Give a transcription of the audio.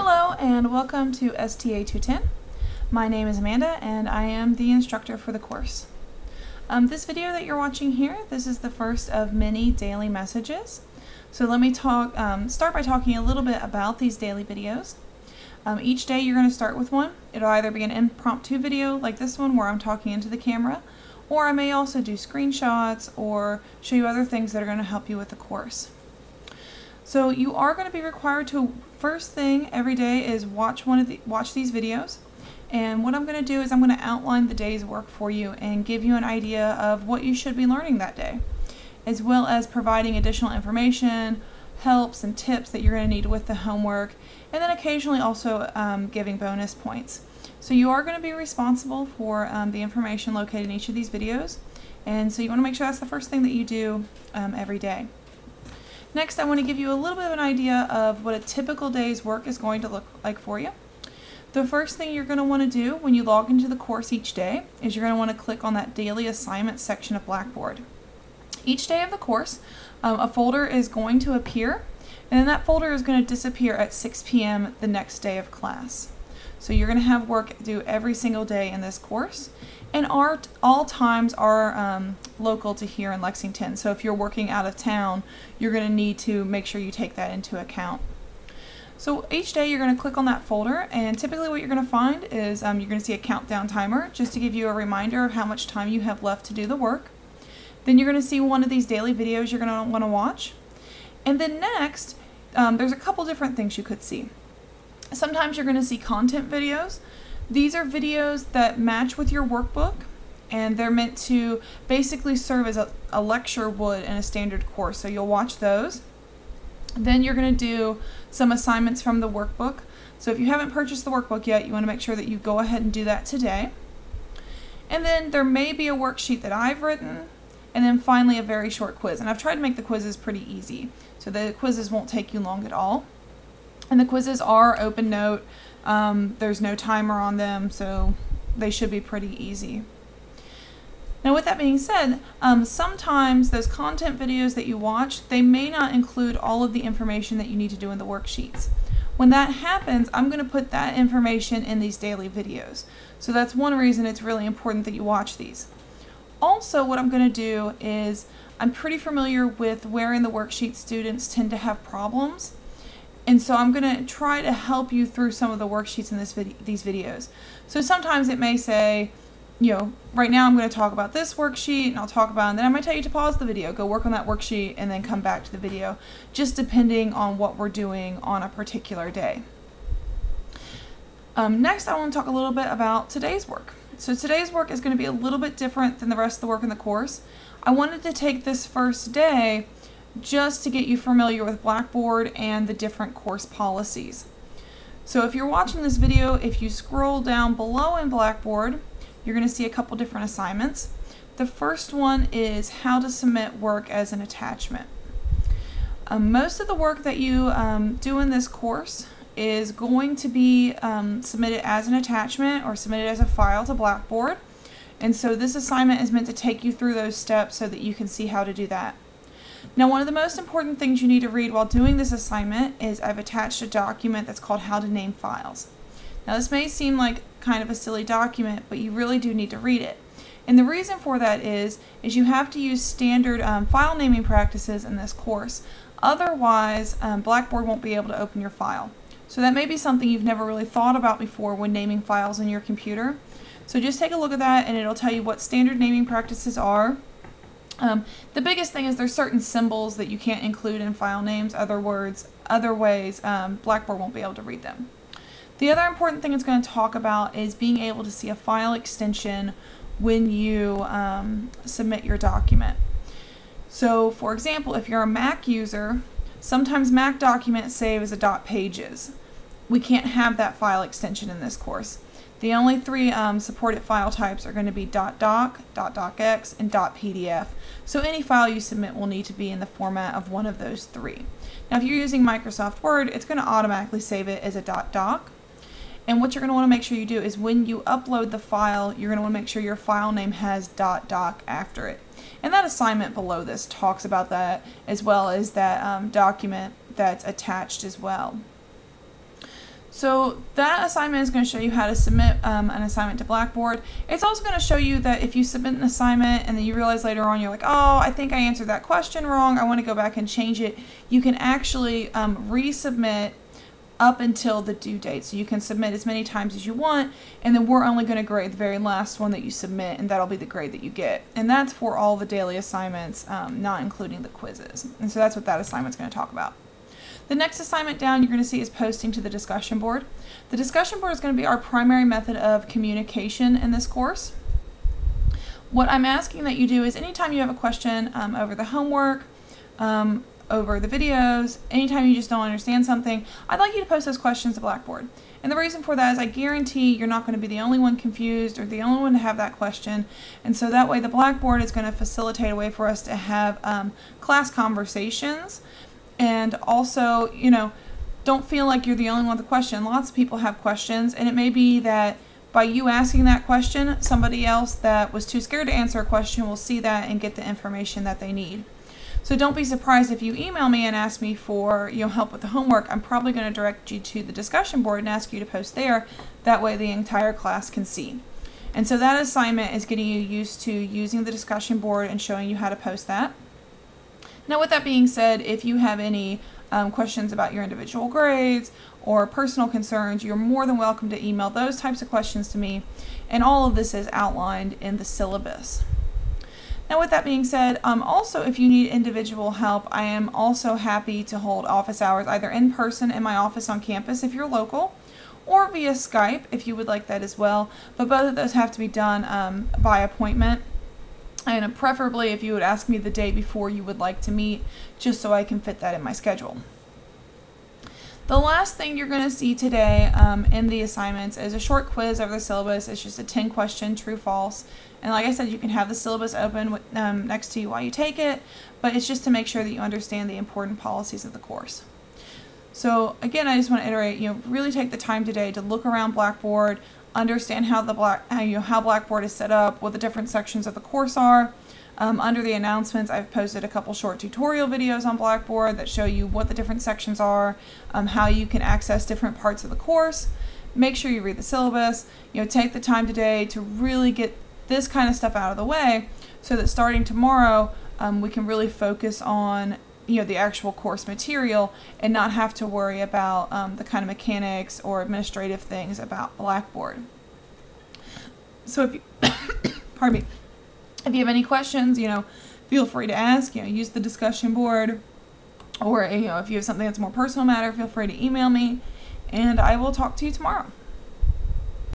Hello and welcome to STA 210. My name is Amanda and I am the instructor for the course. This video that you're watching here, this is the first of many daily messages. So let me start by talking a little bit about these daily videos. Each day you're going to start with one. It'll either be an impromptu video like this one where I'm talking into the camera, or I may also do screenshots or show you other things that are going to help you with the course. So you are going to be required to, first thing every day is watch these videos. And what I'm going to do is I'm going to outline the day's work for you and give you an idea of what you should be learning that day, as well as providing additional information, helps, and tips that you're going to need with the homework, and then occasionally also giving bonus points. So you are going to be responsible for the information located in each of these videos, and so you want to make sure that's the first thing that you do every day. Next, I want to give you a little bit of an idea of what a typical day's work is going to look like for you. The first thing you're going to want to do when you log into the course each day is you're going to want to click on that daily assignment section of Blackboard. Each day of the course, a folder is going to appear, and then that folder is going to disappear at 6 p.m. the next day of class. So you're going to have work due every single day in this course, and all times are local to here in Lexington. So if you're working out of town, you're going to need to make sure you take that into account. So each day you're going to click on that folder, and typically what you're going to find is you're going to see a countdown timer just to give you a reminder of how much time you have left to do the work. Then you're going to see one of these daily videos you're going to want to watch. And then next, there's a couple different things you could see. Sometimes you're going to see content videos. These are videos that match with your workbook, and they're meant to basically serve as a lecture would in a standard course. So you'll watch those. Then you're going to do some assignments from the workbook. So if you haven't purchased the workbook yet, you want to make sure that you go ahead and do that today. And then there may be a worksheet that I've written, and then finally a very short quiz. And I've tried to make the quizzes pretty easy, so the quizzes won't take you long at all. And the quizzes are open note. There's no timer on them, so they should be pretty easy. Now with that being said, sometimes those content videos that you watch, they may not include all of the information that you need to do in the worksheets. When that happens, I'm going to put that information in these daily videos. So that's one reason it's really important that you watch these. Also, what I'm going to do is, I'm pretty familiar with where in the worksheet students tend to have problems. And so I'm going to try to help you through some of the worksheets in these videos. So sometimes it may say, you know, right now I'm going to talk about this worksheet, and I'll talk about it, and then I might tell you to pause the video, go work on that worksheet, and then come back to the video, just depending on what we're doing on a particular day. Next, I want to talk a little bit about today's work. So today's work is going to be a little bit different than the rest of the work in the course. I wanted to take this first day just to get you familiar with Blackboard and the different course policies. So if you're watching this video, if you scroll down below in Blackboard, you're going to see a couple different assignments. The first one is how to submit work as an attachment. Most of the work that you do in this course is going to be submitted as an attachment or submitted as a file to Blackboard. And so this assignment is meant to take you through those steps so that you can see how to do that. Now, one of the most important things you need to read while doing this assignment is I've attached a document that's called How to Name Files. Now, this may seem like kind of a silly document, but you really do need to read it. And the reason for that is you have to use standard file naming practices in this course. Otherwise, Blackboard won't be able to open your file. So that may be something you've never really thought about before when naming files in your computer. So just take a look at that, and it'll tell you what standard naming practices are. The biggest thing is there's certain symbols that you can't include in file names. Other ways, Blackboard won't be able to read them. The other important thing it's going to talk about is being able to see a file extension when you submit your document. So for example, if you're a Mac user, sometimes Mac documents save as a .pages. We can't have that file extension in this course. The only three supported file types are going to be .doc, .docx, and .pdf. So any file you submit will need to be in the format of one of those three. Now if you're using Microsoft Word, it's going to automatically save it as a .doc. And what you're going to want to make sure you do is when you upload the file, you're going to want to make sure your file name has .doc after it. And that assignment below this talks about that, as well as that document that's attached as well. So that assignment is going to show you how to submit an assignment to Blackboard. It's also going to show you that if you submit an assignment and then you realize later on you're like, oh, I think I answered that question wrong, I want to go back and change it, you can actually resubmit up until the due date. So you can submit as many times as you want, and then we're only going to grade the very last one that you submit, and that'll be the grade that you get. And that's for all the daily assignments, not including the quizzes. And so that's what that assignment's going to talk about. The next assignment down you're going to see is posting to the discussion board. The discussion board is going to be our primary method of communication in this course. What I'm asking that you do is anytime you have a question over the homework, over the videos, anytime you just don't understand something, I'd like you to post those questions to Blackboard. And the reason for that is I guarantee you're not going to be the only one confused or the only one to have that question. And so that way the Blackboard is going to facilitate a way for us to have class conversations. And also, you know, don't feel like you're the only one with a question. Lots of people have questions, and it may be that by you asking that question, somebody else that was too scared to answer a question will see that and get the information that they need. So don't be surprised if you email me and ask me for help with the homework. I'm probably going to direct you to the discussion board and ask you to post there. That way the entire class can see. And so that assignment is getting you used to using the discussion board and showing you how to post that. Now, with that being said, if you have any questions about your individual grades or personal concerns, you're more than welcome to email those types of questions to me, and all of this is outlined in the syllabus. Now, with that being said, also if you need individual help, I am also happy to hold office hours either in person in my office on campus if you're local, or via Skype if you would like that as well, but both of those have to be done by appointment. And preferably if you would ask me the day before you would like to meet, just so I can fit that in my schedule. The last thing you're going to see today in the assignments is a short quiz over the syllabus. It's just a 10-question true-false. And like I said, you can have the syllabus open next to you while you take it, but it's just to make sure that you understand the important policies of the course. So again, I just want to iterate, really take the time today to look around Blackboard, understand how how Blackboard is set up, what the different sections of the course are. Under the announcements, I've posted a couple short tutorial videos on Blackboard that show you what the different sections are, how you can access different parts of the course. Make sure you read the syllabus. Take the time today to really get this kind of stuff out of the way, so that starting tomorrow, we can really focus on the actual course material and not have to worry about the kind of mechanics or administrative things about Blackboard. So if you, pardon me, if you have any questions, feel free to ask. Use the discussion board, or if you have something that's a more personal matter, feel free to email me, and I will talk to you tomorrow.